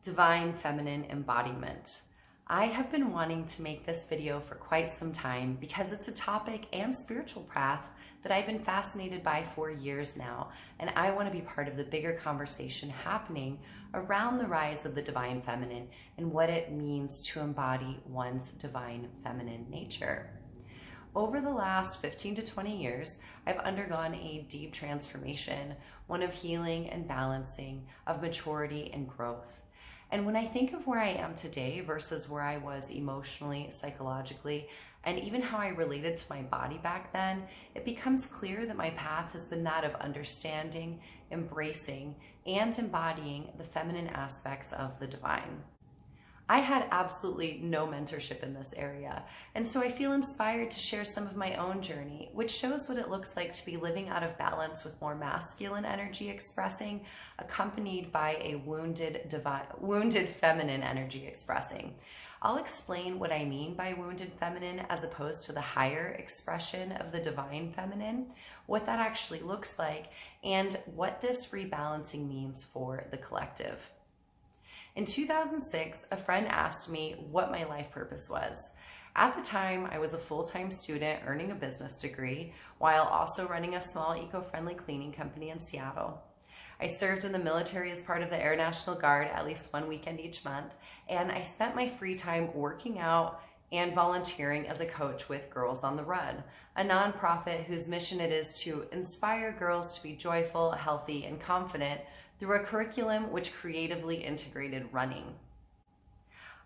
Divine Feminine Embodiment. I have been wanting to make this video for quite some time because it's a topic and spiritual path that I've been fascinated by for years now, and I want to be part of the bigger conversation happening around the rise of the divine feminine and what it means to embody one's divine feminine nature. Over the last 15 to 20 years, I've undergone a deep transformation, one of healing and balancing, of maturity and growth. And when I think of where I am today versus where I was emotionally, psychologically, and even how I related to my body back then, it becomes clear that my path has been that of understanding, embracing, and embodying the feminine aspects of the divine. I had absolutely no mentorship in this area, and so I feel inspired to share some of my own journey, which shows what it looks like to be living out of balance with more masculine energy expressing, accompanied by a wounded feminine energy expressing. I'll explain what I mean by wounded feminine as opposed to the higher expression of the divine feminine, what that actually looks like, and what this rebalancing means for the collective. In 2006, a friend asked me what my life purpose was. At the time, I was a full-time student earning a business degree while also running a small eco-friendly cleaning company in Seattle. I served in the military as part of the Air National Guard at least one weekend each month, and I spent my free time working out and volunteering as a coach with Girls on the Run, a nonprofit whose mission it is to inspire girls to be joyful, healthy, and confident through a curriculum which creatively integrated running.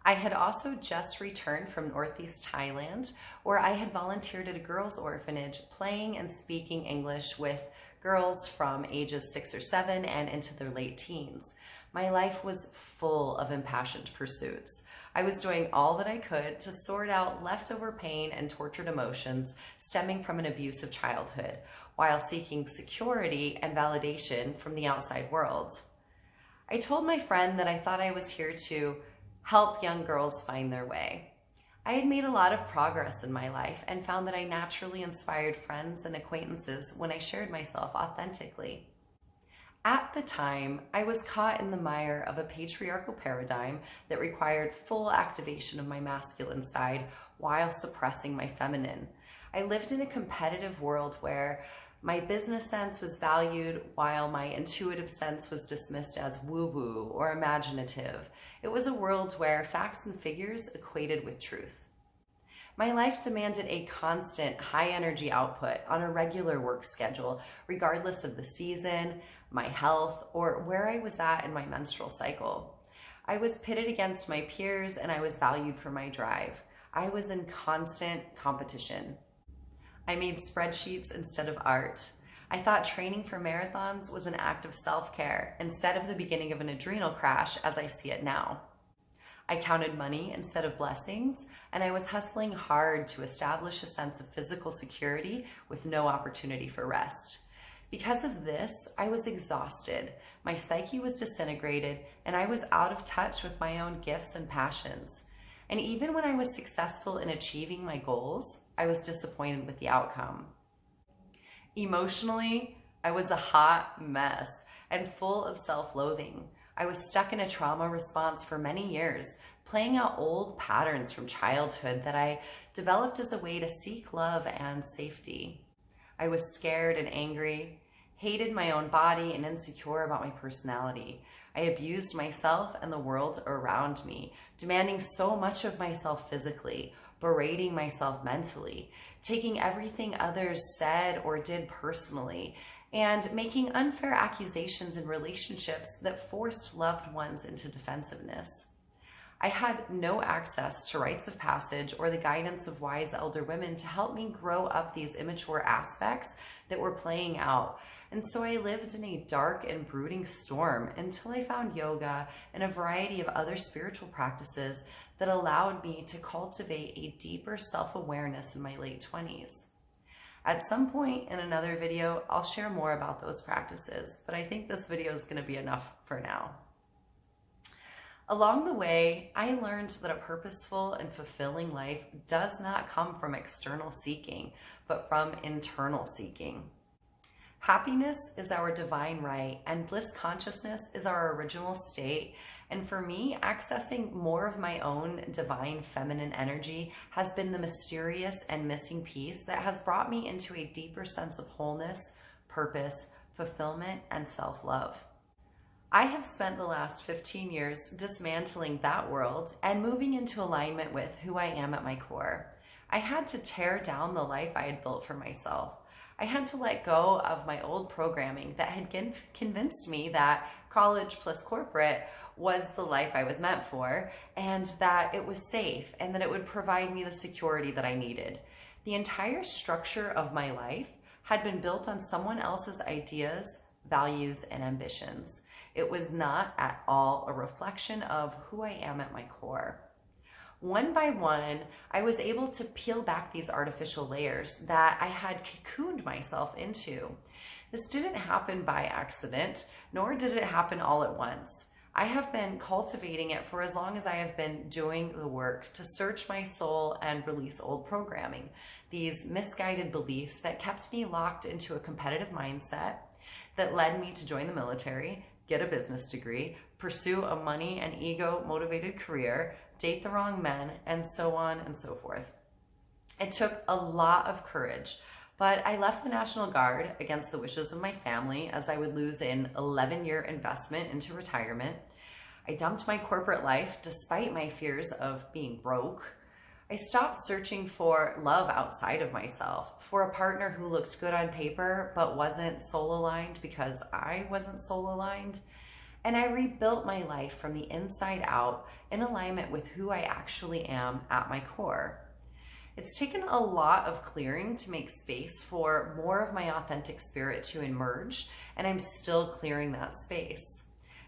I had also just returned from Northeast Thailand, where I had volunteered at a girls' orphanage playing and speaking English with girls from ages 6 or 7 and into their late teens. My life was full of impassioned pursuits. I was doing all that I could to sort out leftover pain and tortured emotions stemming from an abusive childhood, while seeking security and validation from the outside world. I told my friend that I thought I was here to help young girls find their way. I had made a lot of progress in my life and found that I naturally inspired friends and acquaintances when I shared myself authentically. At the time, I was caught in the mire of a patriarchal paradigm that required full activation of my masculine side while suppressing my feminine. I lived in a competitive world where my business sense was valued while my intuitive sense was dismissed as woo-woo or imaginative. It was a world where facts and figures equated with truth. My life demanded a constant high energy output on a regular work schedule, regardless of the season, my health, or where I was at in my menstrual cycle. I was pitted against my peers and I was valued for my drive. I was in constant competition. I made spreadsheets instead of art. I thought training for marathons was an act of self-care instead of the beginning of an adrenal crash as I see it now. I counted money instead of blessings, and I was hustling hard to establish a sense of physical security with no opportunity for rest. Because of this, I was exhausted, my psyche was disintegrated, and I was out of touch with my own gifts and passions. And even when I was successful in achieving my goals, I was disappointed with the outcome. Emotionally, I was a hot mess and full of self-loathing. I was stuck in a trauma response for many years, playing out old patterns from childhood that I developed as a way to seek love and safety. I was scared and angry, hated my own body, and insecure about my personality. I abused myself and the world around me, demanding so much of myself physically, berating myself mentally, taking everything others said or did personally, and making unfair accusations in relationships that forced loved ones into defensiveness. I had no access to rites of passage or the guidance of wise elder women to help me grow up these immature aspects that were playing out. And so I lived in a dark and brooding storm until I found yoga and a variety of other spiritual practices that allowed me to cultivate a deeper self-awareness in my late 20s. At some point in another video, I'll share more about those practices, but I think this video is going to be enough for now. Along the way, I learned that a purposeful and fulfilling life does not come from external seeking, but from internal seeking. Happiness is our divine right, and bliss consciousness is our original state. And for me, accessing more of my own divine feminine energy has been the mysterious and missing piece that has brought me into a deeper sense of wholeness, purpose, fulfillment, and self-love. I have spent the last 15 years dismantling that world and moving into alignment with who I am at my core. I had to tear down the life I had built for myself. I had to let go of my old programming that had convinced me that college plus corporate was the life I was meant for, and that it was safe and that it would provide me the security that I needed. The entire structure of my life had been built on someone else's ideas, values, and ambitions. It was not at all a reflection of who I am at my core. One by one, I was able to peel back these artificial layers that I had cocooned myself into. This didn't happen by accident, nor did it happen all at once. I have been cultivating it for as long as I have been doing the work to search my soul and release old programming, these misguided beliefs that kept me locked into a competitive mindset that led me to join the military, get a business degree, pursue a money and ego motivated career, date the wrong men, and so on and so forth. It took a lot of courage, but I left the National Guard against the wishes of my family as I would lose an 11-year investment into retirement. I dumped my corporate life despite my fears of being broke. I stopped searching for love outside of myself, for a partner who looked good on paper but wasn't soul aligned because I wasn't soul aligned. And I rebuilt my life from the inside out in alignment with who I actually am at my core. It's taken a lot of clearing to make space for more of my authentic spirit to emerge, and I'm still clearing that space.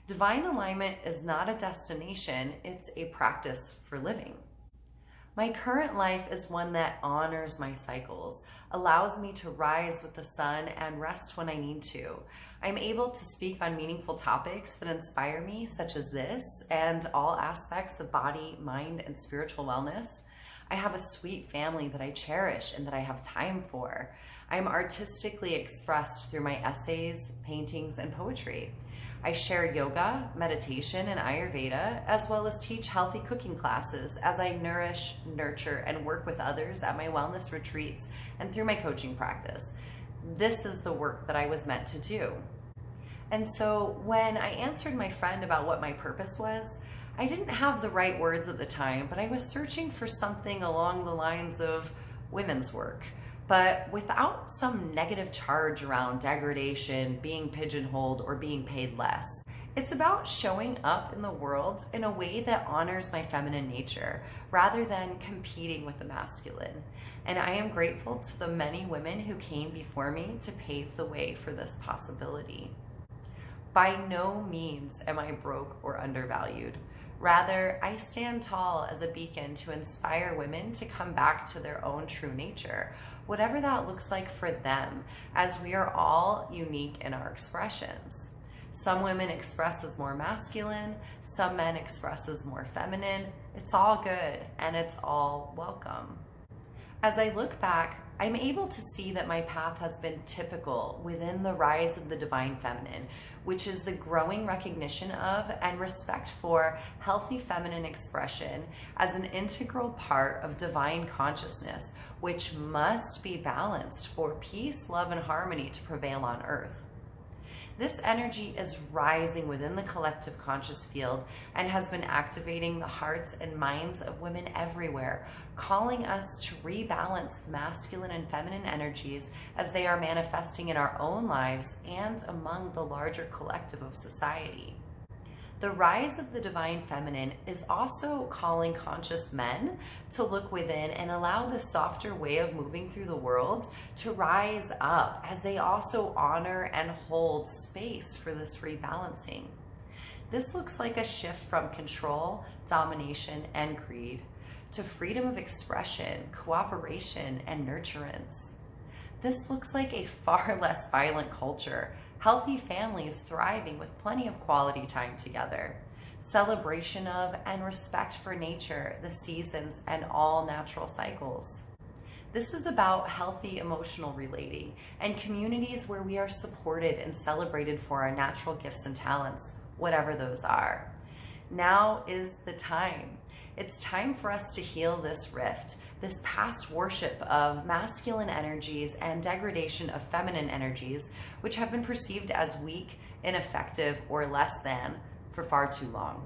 Divine alignment is not a destination, it's a practice for living. My current life is one that honors my cycles, allows me to rise with the sun and rest when I need to. I'm able to speak on meaningful topics that inspire me, such as this, and all aspects of body, mind, and spiritual wellness. I have a sweet family that I cherish and that I have time for. I'm artistically expressed through my essays, paintings, and poetry. I share yoga, meditation, and Ayurveda, as well as teach healthy cooking classes as I nourish, nurture, and work with others at my wellness retreats and through my coaching practice. This is the work that I was meant to do. And so when I answered my friend about what my purpose was, I didn't have the right words at the time, but I was searching for something along the lines of women's work, but without some negative charge around degradation, being pigeonholed, or being paid less. It's about showing up in the world in a way that honors my feminine nature, rather than competing with the masculine. And I am grateful to the many women who came before me to pave the way for this possibility. By no means am I broke or undervalued. Rather, I stand tall as a beacon to inspire women to come back to their own true nature, whatever that looks like for them, as we are all unique in our expressions. Some women express as more masculine, some men express as more feminine. It's all good and it's all welcome. As I look back, I'm able to see that my path has been typical within the rise of the divine feminine, which is the growing recognition of and respect for healthy feminine expression as an integral part of divine consciousness, which must be balanced for peace, love, and harmony to prevail on earth. This energy is rising within the collective conscious field and has been activating the hearts and minds of women everywhere, calling us to rebalance the masculine and feminine energies as they are manifesting in our own lives and among the larger collective of society. The rise of the divine feminine is also calling conscious men to look within and allow the softer way of moving through the world to rise up as they also honor and hold space for this rebalancing. This looks like a shift from control, domination, and greed to freedom of expression, cooperation, and nurturance. This looks like a far less violent culture, healthy families thriving with plenty of quality time together, celebration of and respect for nature, the seasons, and all natural cycles. This is about healthy emotional relating and communities where we are supported and celebrated for our natural gifts and talents, whatever those are. Now is the time. It's time for us to heal this rift, this past worship of masculine energies and degradation of feminine energies, which have been perceived as weak, ineffective, or less than for far too long.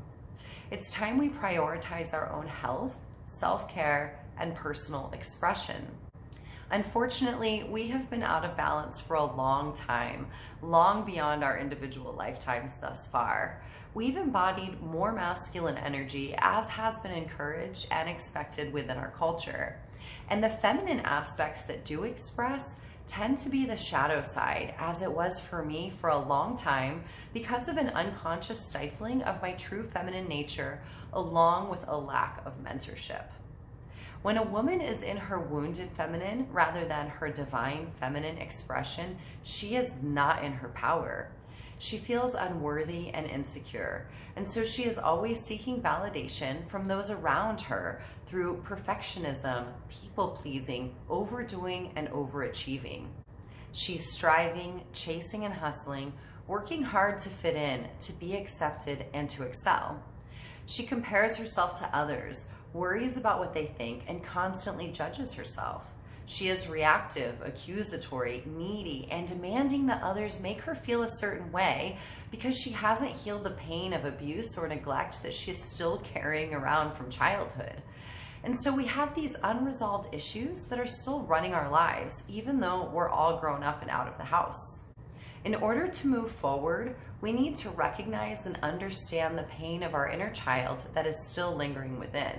It's time we prioritize our own health, self-care, and personal expression. Unfortunately, we have been out of balance for a long time, long beyond our individual lifetimes thus far. We've embodied more masculine energy as has been encouraged and expected within our culture. And the feminine aspects that do express tend to be the shadow side, as it was for me for a long time because of an unconscious stifling of my true feminine nature along with a lack of mentorship. When a woman is in her wounded feminine rather than her divine feminine expression, she is not in her power. She feels unworthy and insecure, and so she is always seeking validation from those around her through perfectionism, people-pleasing, overdoing, and overachieving. She's striving, chasing and hustling, working hard to fit in, to be accepted, and to excel. She compares herself to others, worries about what they think, and constantly judges herself. She is reactive, accusatory, needy, and demanding that others make her feel a certain way because she hasn't healed the pain of abuse or neglect that she is still carrying around from childhood. And so we have these unresolved issues that are still running our lives, even though we're all grown up and out of the house. In order to move forward, we need to recognize and understand the pain of our inner child that is still lingering within,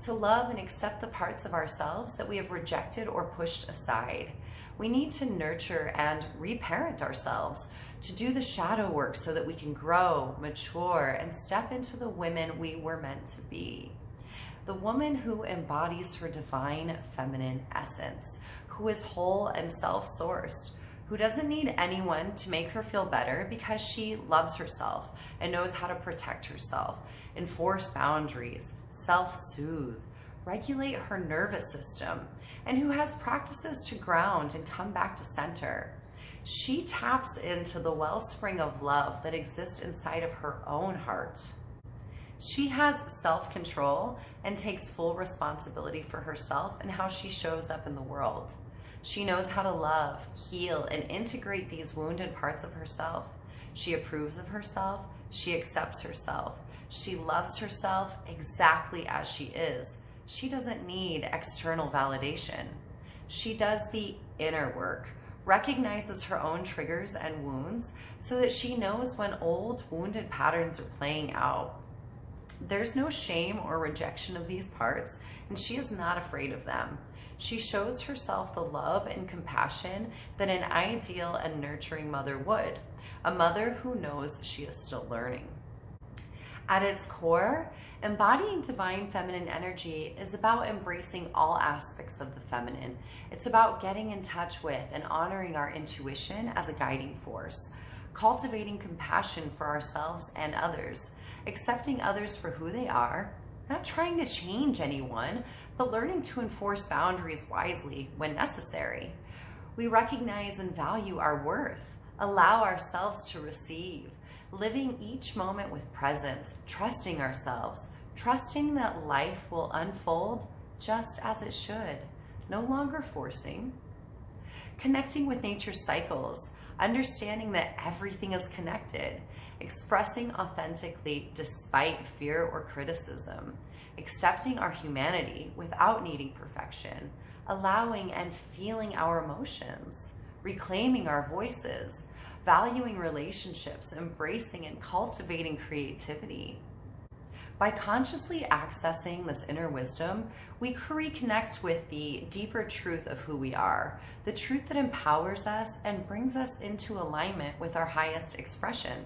to love and accept the parts of ourselves that we have rejected or pushed aside. We need to nurture and reparent ourselves, to do the shadow work so that we can grow, mature, and step into the women we were meant to be. The woman who embodies her divine feminine essence, who is whole and self-sourced, who doesn't need anyone to make her feel better because she loves herself and knows how to protect herself, enforce boundaries, self-soothe, regulate her nervous system, and who has practices to ground and come back to center. She taps into the wellspring of love that exists inside of her own heart. She has self-control and takes full responsibility for herself and how she shows up in the world. She knows how to love, heal, and integrate these wounded parts of herself. She approves of herself. She accepts herself. She loves herself exactly as she is. She doesn't need external validation. She does the inner work, recognizes her own triggers and wounds so that she knows when old wounded patterns are playing out. There's no shame or rejection of these parts, and she is not afraid of them. She shows herself the love and compassion that an ideal and nurturing mother would, a mother who knows she is still learning. At its core, embodying divine feminine energy is about embracing all aspects of the feminine. It's about getting in touch with and honoring our intuition as a guiding force, cultivating compassion for ourselves and others, accepting others for who they are, not trying to change anyone, but learning to enforce boundaries wisely when necessary. We recognize and value our worth, allow ourselves to receive, living each moment with presence, trusting ourselves, trusting that life will unfold just as it should, no longer forcing. Connecting with nature's cycles, understanding that everything is connected, expressing authentically despite fear or criticism, accepting our humanity without needing perfection, allowing and feeling our emotions, reclaiming our voices, valuing relationships, embracing and cultivating creativity. By consciously accessing this inner wisdom, we reconnect with the deeper truth of who we are, the truth that empowers us and brings us into alignment with our highest expression.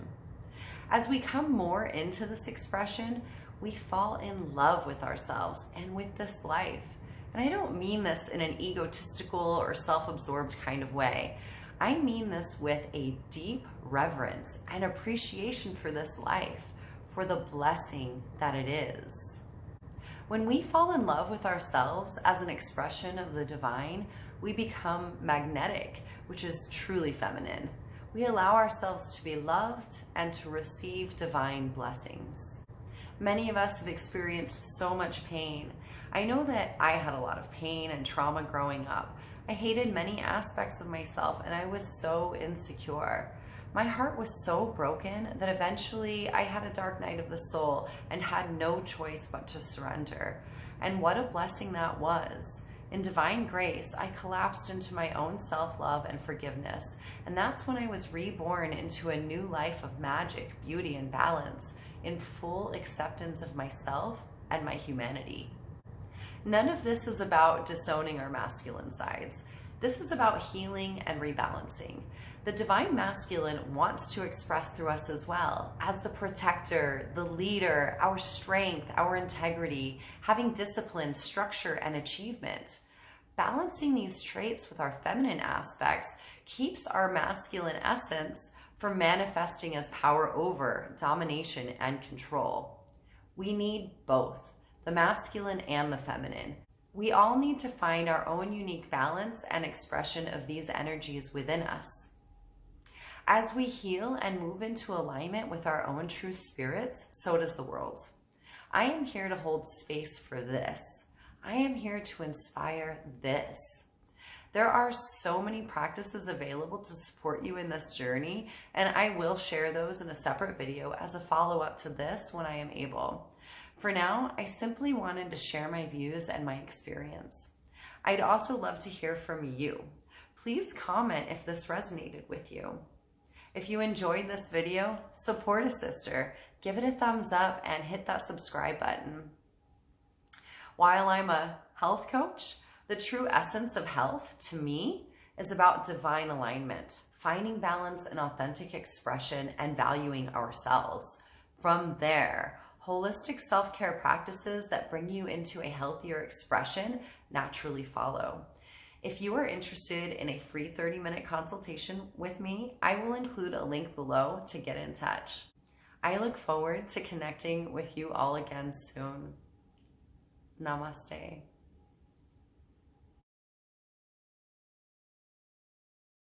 As we come more into this expression, we fall in love with ourselves and with this life. And I don't mean this in an egotistical or self-absorbed kind of way. I mean this with a deep reverence and appreciation for this life, for the blessing that it is. When we fall in love with ourselves as an expression of the divine, we become magnetic, which is truly feminine. We allow ourselves to be loved and to receive divine blessings. Many of us have experienced so much pain. I know that I had a lot of pain and trauma growing up. I hated many aspects of myself and I was so insecure. My heart was so broken that eventually I had a dark night of the soul and had no choice but to surrender. And what a blessing that was. In divine grace, I collapsed into my own self-love and forgiveness. And that's when I was reborn into a new life of magic, beauty, and balance, in full acceptance of myself and my humanity. None of this is about disowning our masculine sides. This is about healing and rebalancing. The divine masculine wants to express through us as well, as the protector, the leader, our strength, our integrity, having discipline, structure, and achievement. Balancing these traits with our feminine aspects keeps our masculine essence from manifesting as power over, domination, and control. We need both, the masculine and the feminine. We all need to find our own unique balance and expression of these energies within us. As we heal and move into alignment with our own true spirits, so does the world. I am here to hold space for this. I am here to inspire this. There are so many practices available to support you in this journey, and I will share those in a separate video as a follow-up to this when I am able. For now, I simply wanted to share my views and my experience. I'd also love to hear from you. Please comment if this resonated with you. If you enjoyed this video, support a sister, give it a thumbs up, and hit that subscribe button. While I'm a health coach, the true essence of health, to me, is about divine alignment, finding balance and authentic expression, and valuing ourselves. From there, holistic self-care practices that bring you into a healthier expression naturally follow. If you are interested in a free 30-minute consultation with me, I will include a link below to get in touch. I look forward to connecting with you all again soon. Namaste.